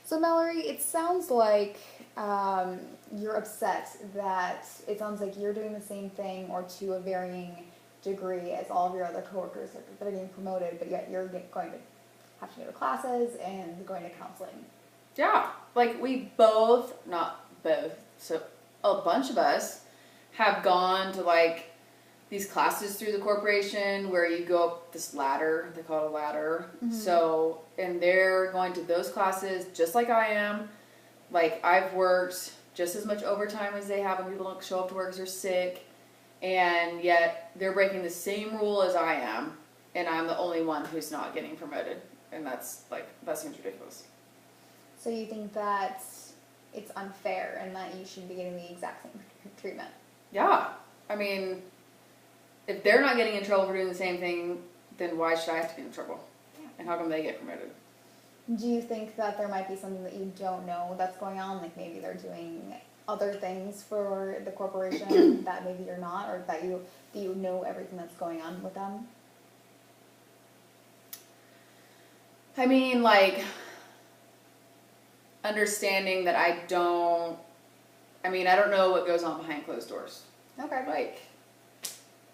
So, Mallory, it sounds like you're upset that it sounds like you're doing the same thing or to a varying degree as all of your other coworkers that are getting promoted, but yet you're going to have to go to classes and going to counseling. Yeah, like we both, not both, so a bunch of us have gone to like these classes through the corporation where you go up this ladder, they call it a ladder. Mm-hmm. So, and they're going to those classes just like I am. Like I've worked just as much overtime as they have when people don't show up to work because they're sick. And yet they're breaking the same rule as I am. And I'm the only one who's not getting promoted. And that's like, that seems ridiculous. So you think that it's unfair and that you should be getting the exact same treatment? Yeah. I mean, if they're not getting in trouble for doing the same thing, then why should I have to get in trouble? Yeah. And how come they get promoted? Do you think that there might be something that you don't know that's going on? Like maybe they're doing other things for the corporation that maybe you're not, or that you know everything that's going on with them? I mean, like, understanding that I don't know what goes on behind closed doors. Okay. Like,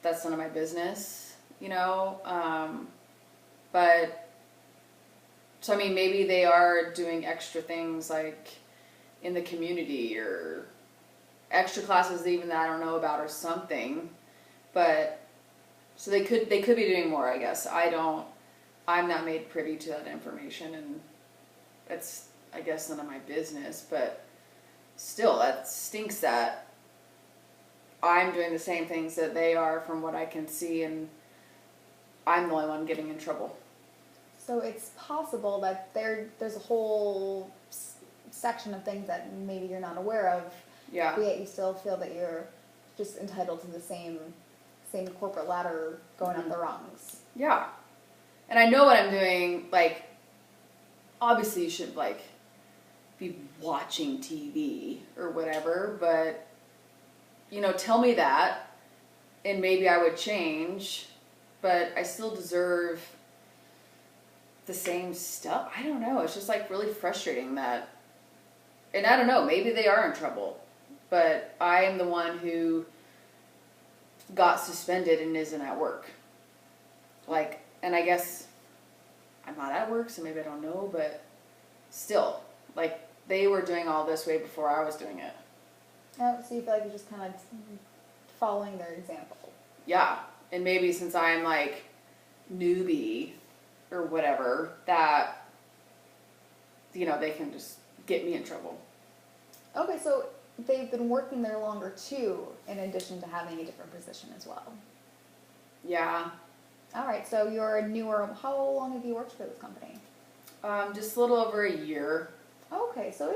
that's none of my business, you know? But, so I mean, maybe they are doing extra things like in the community or extra classes even that I don't know about or something. But, so they could be doing more, I guess. I'm not made privy to that information, and that's, I guess, none of my business, but still, that stinks that I'm doing the same things that they are from what I can see, and I'm the only one getting in trouble. So it's possible that there's a whole section of things that maybe you're not aware of, Yeah. but yet you still feel that you're just entitled to the same corporate ladder going up the rungs. Yeah. And I know what I'm doing, like, obviously you should, like, be watching TV or whatever, but, you know, tell me that, and maybe I would change, but I still deserve the same stuff. I don't know, it's just, like, really frustrating that, and I don't know, maybe they are in trouble, but I am the one who got suspended and isn't at work. Like, and I guess I'm not at work, so maybe I don't know, but still, like, they were doing all this way before I was doing it. Oh, so you feel like you're just kind of following their example. Yeah, and maybe since I'm, like, newbie or whatever, that, you know, they can just get me in trouble. Okay, so they've been working there longer, too, in addition to having a different position as well. Yeah. All right, so you're newer. How long have you worked for this company? Just a little over a year. Okay, so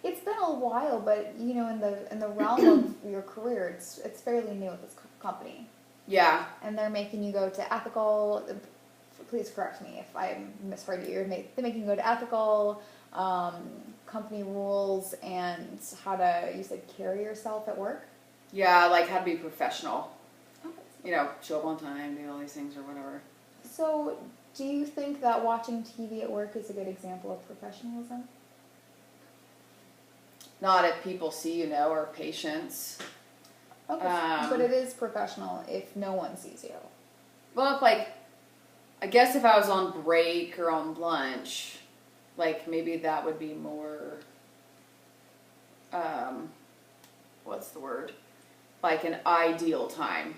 it's been a while, but you know, in the realm of your career, it's fairly new at this company. Yeah. And they're making you go to ethical. Please correct me if I misheard you. They're making you go to ethical, company rules, and how to, you said, carry yourself at work. Yeah, like how to be professional. Okay. You know, show up on time, do all these things or whatever. So, do you think that watching TV at work is a good example of professionalism? Not if people see you know, or patients. Okay, but it is professional if no one sees you. Well, if like, I guess if I was on break or on lunch, like maybe that would be more, what's the word? Like an ideal time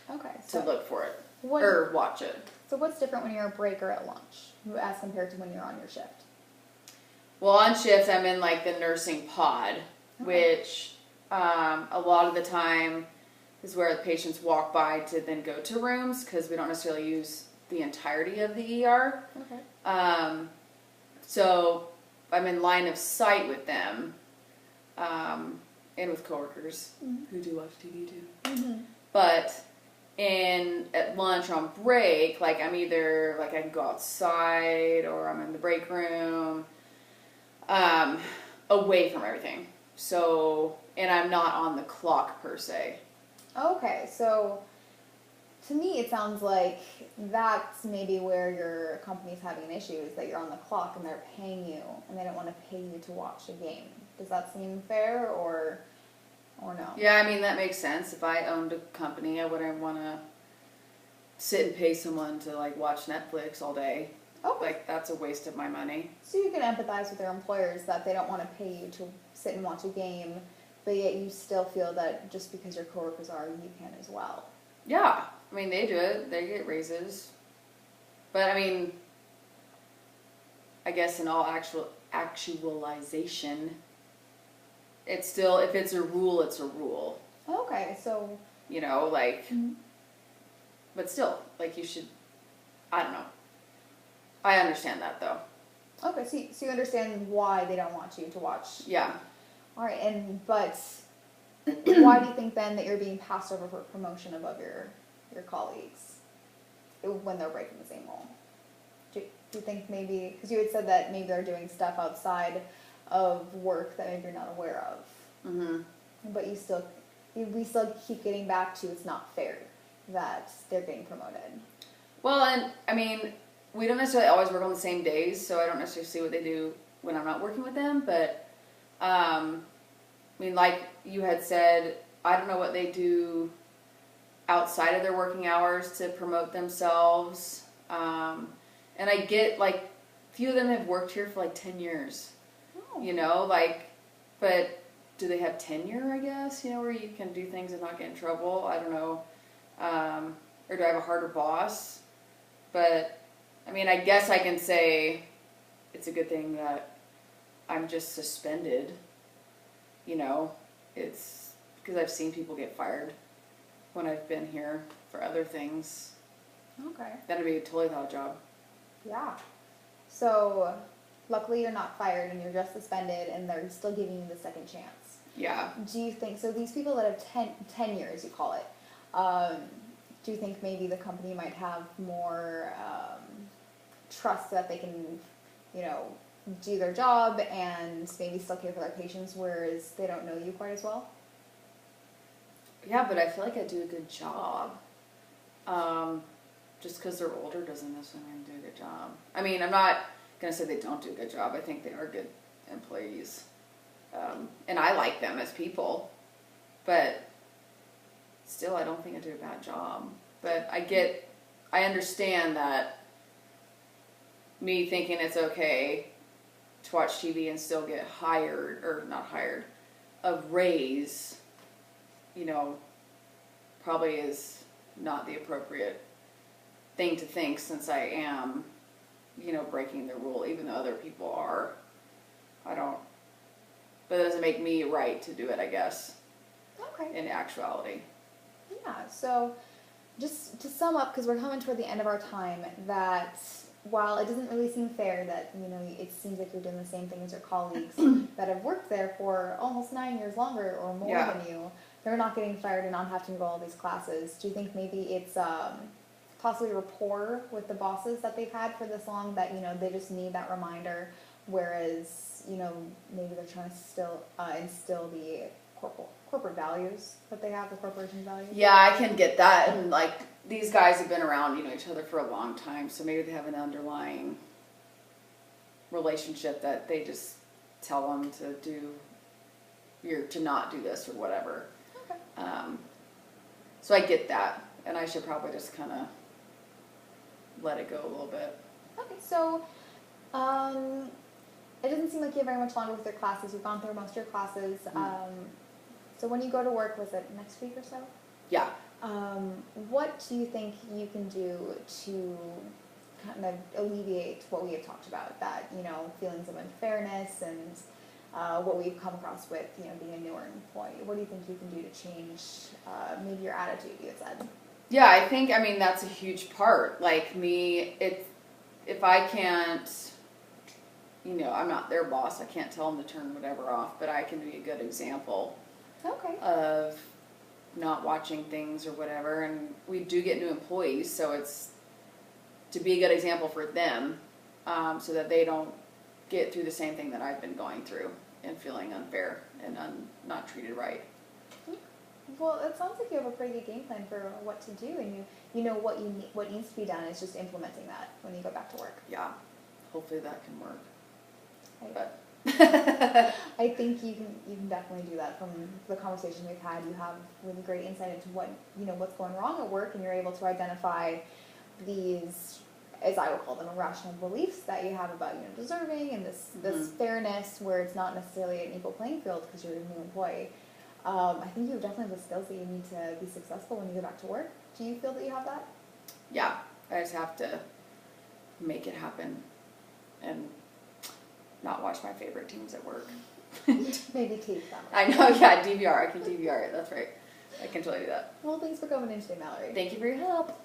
Okay, to so look for it what, or watch it. so what's different when you're on break or at lunch as compared to when you're on your shift? Well, on shift, I'm in like the nursing pod, Okay. which a lot of the time is where the patients walk by to then go to rooms because we don't necessarily use the entirety of the ER. Okay. So I'm in line of sight with them and with coworkers who do watch TV too. Mm-hmm. But at lunch or on break, like I'm either like I can go outside or I'm in the break room. Away from everything. So, and I'm not on the clock per se. Okay, so to me, it sounds like that's maybe where your company's having an issue, is that you're on the clock and they're paying you and they don't want to pay you to watch a game. Does that seem fair or no? Yeah, I mean, that makes sense. If I owned a company, I wouldn't want to sit and pay someone to like watch Netflix all day. Okay. Like, that's a waste of my money. So you can empathize with their employers that they don't want to pay you to sit and watch a game, but yet you still feel that just because your coworkers are, you can as well. Yeah. I mean, they do it. They get raises. But, I mean, I guess in all actualization, it's still, if it's a rule, it's a rule. Okay, so... You know, like, but still, like, you should, I don't know. I understand that, though. Okay, so you understand why they don't want you to watch. Yeah. All right, but why do you think then that you're being passed over for promotion above your colleagues when they're breaking the same rule? Do you think maybe, because you had said that maybe they're doing stuff outside of work that maybe you're not aware of, but we still keep getting back to it's not fair that they're getting promoted. Well, and, I mean, we don't necessarily always work on the same days, so I don't necessarily see what they do when I'm not working with them, but, I mean, like you had said, I don't know what they do outside of their working hours to promote themselves, and I get, like, few of them have worked here for, like, 10 years, you know, like, but do they have tenure, I guess, you know, where you can do things and not get in trouble? I don't know, or do I have a harder boss? But, I mean, I guess I can say it's a good thing that I'm just suspended, you know, it's because I've seen people get fired when I've been here for other things. Okay. That'd be a totally valid job. Yeah. So, luckily you're not fired and you're just suspended and they're still giving you the second chance. Yeah. Do you think, so these people that have 10 years, you call it, do you think maybe the company might have more trust that they can, you know, do their job and maybe still care for their patients, whereas they don't know you quite as well? Yeah, but I feel like I do a good job. Just because they're older doesn't necessarily mean do a good job. I mean, I'm not going to say they don't do a good job. I think they are good employees. And I like them as people. But still, I don't think I do a bad job. But I understand that me thinking it's okay to watch TV and still get hired, or not hired, a raise, you know, probably is not the appropriate thing to think, since I am, you know, breaking the rule, even though other people are. But it doesn't make me right to do it, I guess. Okay. In actuality. Yeah, so just to sum up, because we're coming toward the end of our time, that while it doesn't really seem fair that, you know, it seems like you're doing the same thing as your colleagues that have worked there for almost 9 years longer or more than you, they're not getting fired and not having to go all these classes. Do you think maybe it's possibly rapport with the bosses that they've had for this long, that, you know, they just need that reminder, whereas, you know, maybe they're trying to still instill the corporate values that they have, the corporation values? Yeah, I can get that. And, like, these guys have been around, you know, each other for a long time, so maybe they have an underlying relationship that they just tell them to not do this or whatever. Okay. So I get that, and I should probably just kind of let it go a little bit. Okay, so it doesn't seem like you have very much longer with your classes. You've gone through most of your classes. So when you go to work, was it next week or so? Yeah. What do you think you can do to kind of alleviate what we have talked about, that, you know, feelings of unfairness and what we've come across with, you know, being a newer employee? What do you think you can do to change maybe your attitude, you had said? Yeah, I mean, that's a huge part. Like me, if I can't, you know, I'm not their boss, I can't tell them to turn whatever off, but I can be a good example of not watching things or whatever. And we do get new employees, so it's to be a good example for them, so that they don't get through the same thing that I've been going through and feeling unfair and not treated right. Well, it sounds like you have a pretty good game plan for what to do, and you know what needs to be done. It's just implementing that when you go back to work. Yeah, hopefully that can work. Right. But I think you can definitely do that. From the conversation we've had, you have really great insight into what's going wrong at work, and you're able to identify these, as I would call them, irrational beliefs that you have about deserving and this fairness where it's not necessarily an equal playing field because you're a new employee. I think you definitely have the skills that you need to be successful when you go back to work. Do you feel that you have that? yeah, I just have to make it happen and not watch my favorite teams at work. Maybe tape them. I know, yeah, DVR. I can DVR it. That's right. I can totally do that. Well, thanks for coming in today, Mallory. Thank you for your help.